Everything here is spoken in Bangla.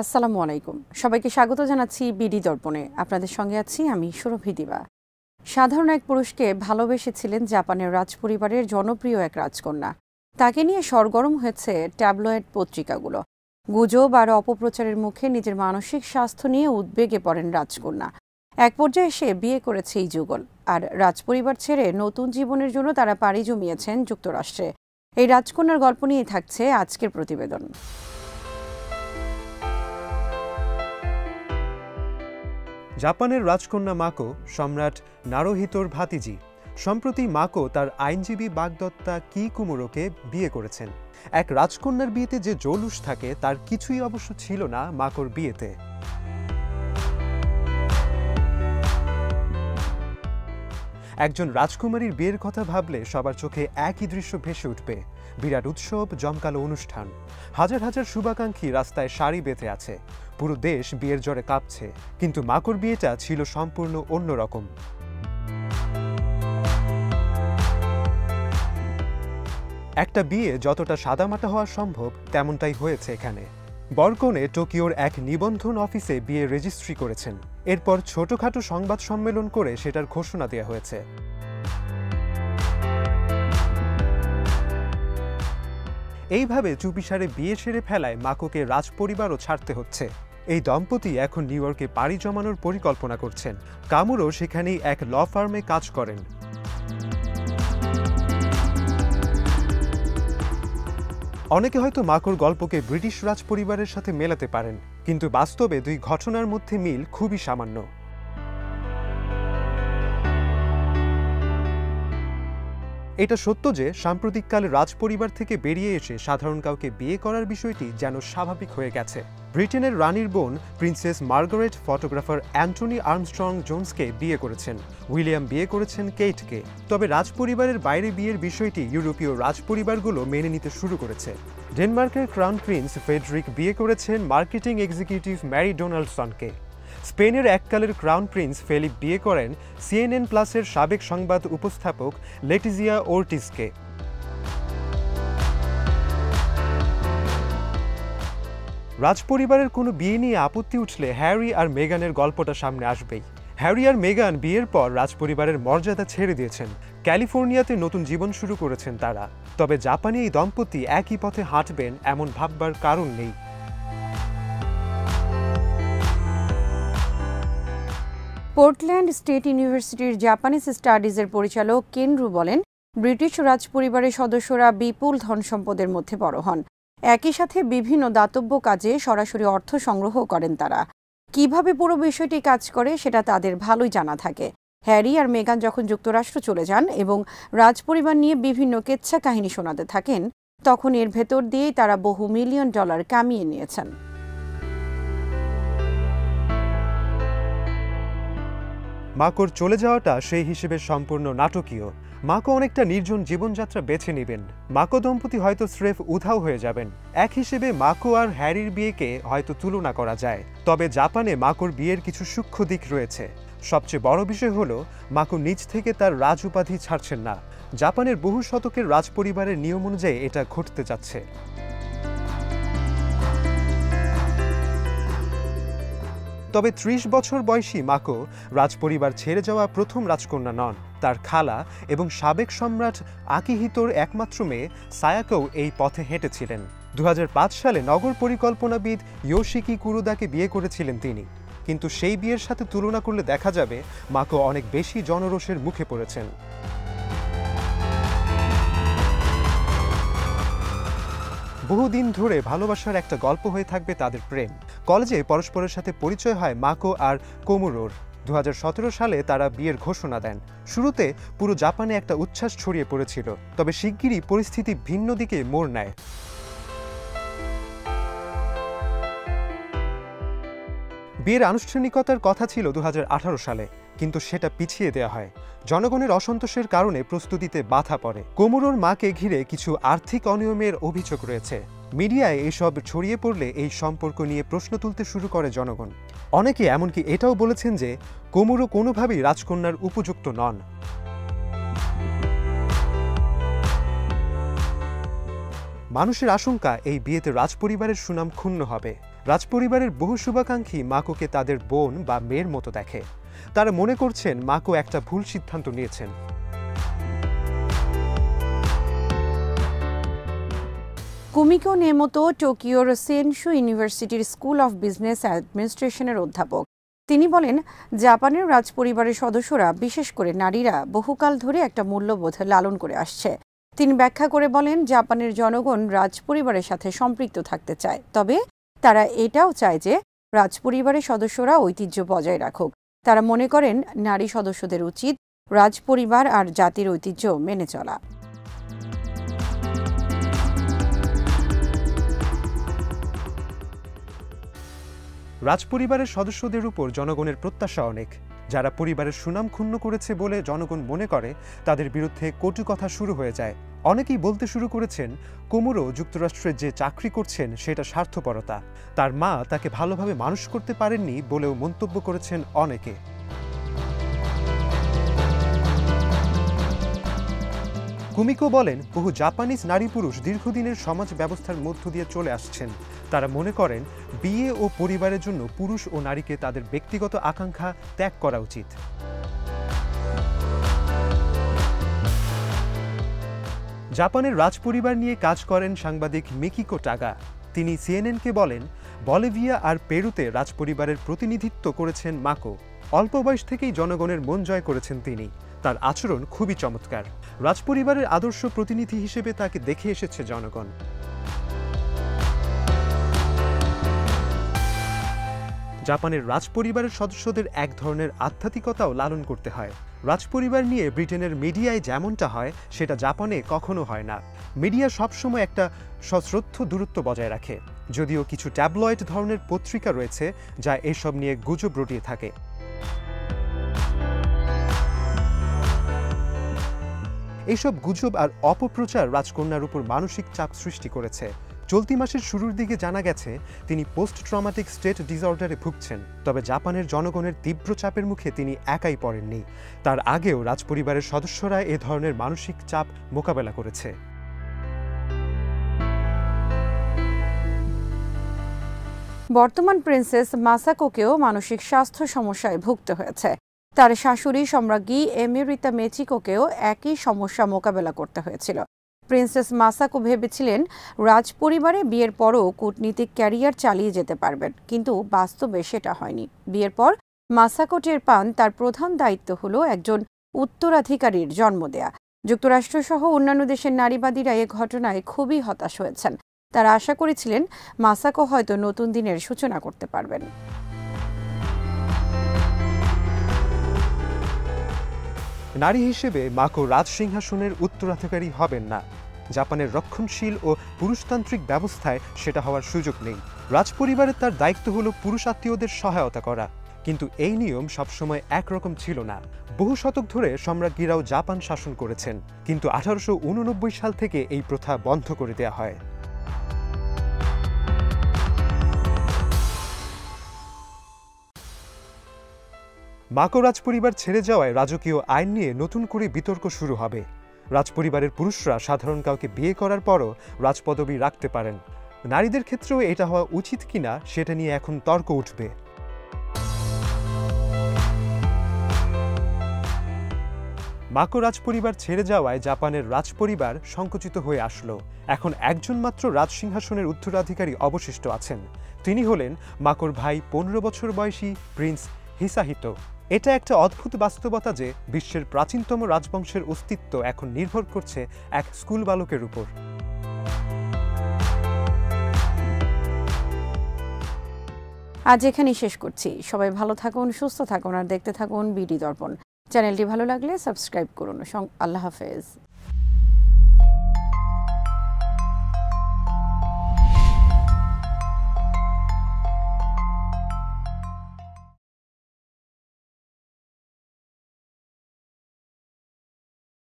আসসালামু আলাইকুম। সবাইকে স্বাগত জানাচ্ছি বিডি দর্পণে। আপনাদের সঙ্গে আছি আমি সুরভি দিবা। সাধারণ এক পুরুষকে ভালোবেসেছিলেন জাপানের রাজপরিবারের জনপ্রিয় এক রাজকন্যা। তাকে নিয়ে সরগরম হয়েছে ট্যাবলয়েড পত্রিকাগুলো। গুজব আর অপপ্রচারের মুখে নিজের মানসিক স্বাস্থ্য নিয়ে উদ্বেগে পড়েন রাজকন্যা। এক পর্যায়ে সে বিয়ে করেছে এই যুগল, আর রাজপরিবার ছেড়ে নতুন জীবনের জন্য তারা পাড়ি জমিয়েছেন যুক্তরাষ্ট্রে। এই রাজকন্যার গল্প নিয়ে থাকছে আজকের প্রতিবেদন। জাপানের রাজকন্যা মাকো সম্রাট নারুহিতোর ভাতিজি। সম্প্রতি মাকো তার আইনজীবী বাগদত্তা কিকুমুরোকে বিয়ে করেছেন। এক রাজকন্যার বিয়েতে যে জৌলুস থাকে তার কিছুই অবশ্য ছিল না মাকোর বিয়েতে। একজন রাজকুমারীর বিয়ের কথা ভাবলে সবার চোখে একই দৃশ্য ভেসে উঠবে। বিরাট উৎসব, জমকালো অনুষ্ঠান, হাজার হাজার শুভাকাঙ্ক্ষী রাস্তায় সারি বেঁধে আছে। পুরো দেশ বিয়ের জ্বরে কাঁপছে। কিন্তু মাকোর বিয়েটা ছিল সম্পূর্ণ অন্যরকম। একটা বিয়ে যতটা সাদামাটা হওয়া সম্ভব তেমনটাই হয়েছে এখানে। বরকনে টোকিওর এক নিবন্ধন অফিসে বিয়ে রেজিস্ট্রি করেছেন। এরপর ছোটখাটো সংবাদ সম্মেলন করে সেটার ঘোষণা দেওয়া হয়েছে। এইভাবে চুপিসারে বিয়ে সেরে ফেলায় মাকোকে রাজপরিবারও ছাড়তে হচ্ছে। এই দম্পতি এখন নিউ ইয়র্কে পাড়ি জমানোর পরিকল্পনা করছেন। কামুরো সেখানেই এক ল ফার্মে কাজ করেন। অনেকে হয়তো মাকোর গল্পকে ব্রিটিশ রাজপরিবারের সাথে মেলাতে পারেন, কিন্তু বাস্তবে দুই ঘটনার মধ্যে মিল খুবই সামান্য। এটা সত্য যে সাম্প্রতিককালে রাজপরিবার থেকে বেরিয়ে এসে সাধারণ কাউকে বিয়ে করার বিষয়টি যেন স্বাভাবিক হয়ে গেছে। ব্রিটেনের রানীর বোন princess Margaret photographer Antony Armstrong জোন্সকে বিয়ে করেছেন। উইলিয়াম বিয়ে করেছেন কেইটকে। তবে রাজপরিবারের বাইরে বিয়ের বিষয়টি ইউরোপীয় রাজপরিবারগুলো মেনে নিতে শুরু করেছে। ডেনমার্কের ক্রাউন প্রিন্স ফ্রেডরিক বিয়ে করেছেন মার্কেটিং এক্সিকিউটিভ ম্যারি ডোনাল্ডসনকে। স্পেনের এককালের ক্রাউন প্রিন্স ফেলিপ বিয়ে করেন সিএনএন প্লাসের সাবেক সংবাদ উপস্থাপক লেটিজিয়া ওর্টিজকে। রাজপরিবারের কোনো বিয়ে নিয়ে আপত্তি উঠলে হ্যারি আর মেগানের গল্পটা সামনে আসবেই। হ্যারি আর মেগান বিয়ের পর রাজপরিবারের মর্যাদা ছেড়ে দিয়েছেন। ক্যালিফোর্নিয়াতে নতুন জীবন শুরু করেছেন তারা। তবে জাপানি এই দম্পতি একই পথে হাঁটবেন এমন ভাববার কারণ নেই। পোর্টল্যান্ড স্টেট ইউনিভার্সিটির জাপানিজ স্টাডিজের পরিচালক কেনরু বলেন, ব্রিটিশ রাজপরিবারের সদস্যরা বিপুল ধন সম্পদের মধ্যে বড় হন। একই সাথে বিভিন্ন দাতব্য কাজে সরাসরি অর্থ সংগ্রহ করেন তারা। কিভাবে পুরো বিষয়টি কাজ করে সেটা তাদের ভালোই জানা থাকে। হ্যারি আর মেগান যখন যুক্তরাষ্ট্র চলে যান এবং রাজপরিবার নিয়ে বিভিন্ন কেচ্ছা কাহিনী শোনাতে থাকেন, তখন এর ভেতর দিয়েই তারা বহু মিলিয়ন ডলার কামিয়ে নিয়েছেন। মাকোর চলে যাওয়াটা সেই হিসেবে সম্পূর্ণ নাটকীয়। মাকো অনেকটা নির্জন জীবনযাত্রা বেছে নেবেন। মাকো দম্পতি হয়তো স্রেফ উধাও হয়ে যাবেন। এক হিসেবে মাকো আর হ্যারির বিয়েকে হয়তো তুলনা করা যায়। তবে জাপানে মাকোর বিয়ের কিছু সূক্ষ্ম দিক রয়েছে। সবচেয়ে বড় বিষয় হলো মাকো নিজ থেকে তার রাজ উপাধি ছাড়ছেন না। জাপানের বহু শতকের রাজপরিবারের নিয়ম অনুযায়ী এটা ঘটতে যাচ্ছে। তবে ৩০ বছর বয়সী মাকো রাজপরিবার ছেড়ে যাওয়া প্রথম রাজকন্যা নন। তার খালা এবং সাবেক সম্রাট আকিহিতোর একমাত্র মেয়ে সায়াকোও এই পথে হেঁটেছিলেন। ২০০৫ সালে নগর পরিকল্পনাবিদ ইয়োশিকি কুরোদাকে বিয়ে করেছিলেন তিনি। কিন্তু সেই বিয়ের সাথে তুলনা করলে দেখা যাবে মাকো অনেক বেশি জনরোষের মুখে পড়েছেন। বহুদিন ধরে ভালোবাসার একটা গল্প হয়ে থাকবে তাদের প্রেম। কলেজে পরস্পরের সাথে পরিচয় হয় মাকো আর কোমুরোর। ২০১৭ সালে তারা বিয়ের ঘোষণা দেন। শুরুতে পুরো জাপানে একটা উচ্ছ্বাস ছড়িয়ে পড়েছিল, তবে শিগগিরই পরিস্থিতি ভিন্ন দিকে মোড় নেয়। বিয়ের আনুষ্ঠানিকতার কথা ছিল ২০১৮ সালে, কিন্তু সেটা পিছিয়ে দেওয়া হয়। জনগণের অসন্তোষের কারণে প্রস্তুতিতে বাধা পড়ে। কোমুরোর মাকে ঘিরে কিছু আর্থিক অনিয়মের অভিযোগ রয়েছে। মিডিয়ায় এসব ছড়িয়ে পড়লে এই সম্পর্ক নিয়ে প্রশ্ন তুলতে শুরু করে জনগণ। অনেকে এমনকি এটাও বলেছেন যে কোমুরো কোনোভাবেই রাজকন্যার উপযুক্ত নন। মানুষের আশঙ্কা এই বিয়েতে রাজপরিবারের সুনাম ক্ষুণ্ণ হবে। রাজপরিবারের বহু শুভাকাঙ্ক্ষী মাকোকে তাদের বোন বা মেয়ের মতো দেখে। তারা মনে করছেন মাকো একটা ভুল সিদ্ধান্ত নিয়েছেন। কুমিকো নেমোতো টোকিওর সেনশু ইউনিভার্সিটির স্কুল অফ বিজনেস অ্যাডমিনিস্ট্রেশনের অধ্যাপক। তিনি বলেন, জাপানের রাজপরিবারের সদস্যরা, বিশেষ করে নারীরা, বহুকাল ধরে একটা মূল্যবোধ লালন করে আসছে। তিনি ব্যাখ্যা করে বলেন, জাপানের জনগণ রাজপরিবারের সাথে সম্পৃক্ত থাকতে চায়, তবে তারা এটাও চায় যে রাজপরিবারের সদস্যরা ঐতিহ্য বজায় রাখুক। তারা মনে করেন নারী সদস্যদের উচিত রাজপরিবার আর জাতির ঐতিহ্য মেনে চলা। রাজপরিবারের সদস্যদের উপর জনগণের প্রত্যাশা অনেক। যারা পরিবারের সুনাম ক্ষুণ্ণ করেছে বলে জনগণ মনে করে, তাদের বিরুদ্ধে কটু কথা শুরু হয়ে যায়। অনেকেই বলতে শুরু করেছেন, কোমোরো যুক্তরাষ্ট্রে যে চাকরি করছেন সেটা স্বার্থপরতা। তার মা তাকে ভালোভাবে মানুষ করতে পারেননি বলেও মন্তব্য করেছেন অনেকে। কুমিকো বলেন, বহু জাপানিজ নারী পুরুষ দীর্ঘদিনের সমাজ ব্যবস্থার মধ্য দিয়ে চলে আসছেন। তারা মনে করেন বিয়ে ও পরিবারের জন্য পুরুষ ও নারীকে তাদের ব্যক্তিগত আকাঙ্ক্ষা ত্যাগ করা উচিত। জাপানের রাজপরিবার নিয়ে কাজ করেন সাংবাদিক মিকিকো টাগা। তিনি সিএনএনকে বলেন, বলিভিয়া আর পেরুতে রাজপরিবারের প্রতিনিধিত্ব করেছেন মাকো। অল্প বয়স থেকেই জনগণের মন জয় করেছেন তিনি। তার আচরণ খুবই চমৎকার। রাজপরিবারের আদর্শ প্রতিনিধি হিসেবে তাকে দেখে এসেছে জনগণ। জাপানের রাজপরিবারের সদস্যদের এক ধরনের আধ্যাত্মিকতাও লালন করতে হয়। রাজপরিবার নিয়ে ব্রিটেনের মিডিয়ায় যেমনটা হয়, সেটা জাপানে কখনো হয় না। মিডিয়া সবসময় একটা সশ্রদ্ধ দূরত্ব বজায় রাখে, যদিও কিছু ট্যাবলয়েড ধরনের পত্রিকা রয়েছে যা এসব নিয়ে গুজব রটিয়ে থাকে। এইসব গুজব আর অপপ্রচার রাজকন্যার উপর মানসিক চাপ সৃষ্টি করেছে। চলতি মাসের শুরুর দিকে জানা গেছে তিনি পোস্ট ট্রমাটিক স্টেট ডিসঅর্ডারে ভুগছেন। তবে জাপানের জনগণের তীব্র চাপের মুখে তিনি একাই পড়েননি। তার আগেও রাজপরিবারের সদস্যরা এ ধরনের মানসিক চাপ মোকাবেলা করেছে। বর্তমান প্রিন্সেস মাসাকোকেও মানসিক স্বাস্থ্য সমস্যায় ভুগতে হয়েছে। তার শাশুড়ি সম্রাজ্ঞী এমেরিতা মেচিকোকেও একই সমস্যা মোকাবেলা করতে হয়েছিল। প্রিন্সেস মাসাকো ভেবেছিলেন রাজপরিবারে বিয়ের পরও কূটনীতিক ক্যারিয়ার চালিয়ে যেতে পারবেন, কিন্তু বাস্তবে সেটা হয়নি। বিয়ের পর মাসাকো টের পান তার প্রধান দায়িত্ব হলো একজন উত্তরাধিকারীর জন্ম দেয়া। যুক্তরাষ্ট্রসহ অন্যান্য দেশের নারীবাদীরা এ ঘটনায় খুবই হতাশ হয়েছেন। তারা আশা করেছিলেন মাসাকো হয়তো নতুন দিনের সূচনা করতে পারবেন। নারী হিসেবে মাকো রাজসিংহাসনের উত্তরাধিকারী হবেন না। জাপানের রক্ষণশীল ও পুরুষতান্ত্রিক ব্যবস্থায় সেটা হওয়ার সুযোগ নেই। রাজপরিবারের তার দায়িত্ব হলো পুরুষ আত্মীয়দের সহায়তা করা, কিন্তু এই নিয়ম সবসময় একরকম ছিল না। বহু শতক ধরে সম্রাজ্ঞীরাও জাপান শাসন করেছেন, কিন্তু 1889 সাল থেকে এই প্রথা বন্ধ করে দেওয়া হয়। মাকো রাজপরিবার ছেড়ে যাওয়ায় রাজকীয় আইন নিয়ে নতুন করে বিতর্ক শুরু হবে। রাজপরিবারের পুরুষরা সাধারণ কাউকে বিয়ে করার পরও রাজপদবি রাখতে পারেন। নারীদের ক্ষেত্রেও এটা হওয়া উচিত কিনা সেটা নিয়ে এখন তর্ক উঠবে। মাকো রাজপরিবার ছেড়ে যাওয়ায় জাপানের রাজপরিবার সংকুচিত হয়ে আসলো। এখন একজন মাত্র রাজসিংহাসনের উত্তরাধিকারী অবশিষ্ট আছেন। তিনি হলেন মাকোর ভাই 15 বছর বয়সী প্রিন্স হিসাহিতো। এটা একটা অদ্ভুত বাস্তবতা যে বিশ্বের প্রাচীনতম রাজবংশের অস্তিত্ব এখন নির্ভর করছে এক স্কুল বালকের উপর। আজ এখানেই শেষ করছি। সবাই ভালো থাকুন, সুস্থ থাকুন আর দেখতে থাকুন বিডি দর্পণ। চ্যানেলটি ভালো লাগলে সাবস্ক্রাইব করুন। আল্লাহ হাফেজ।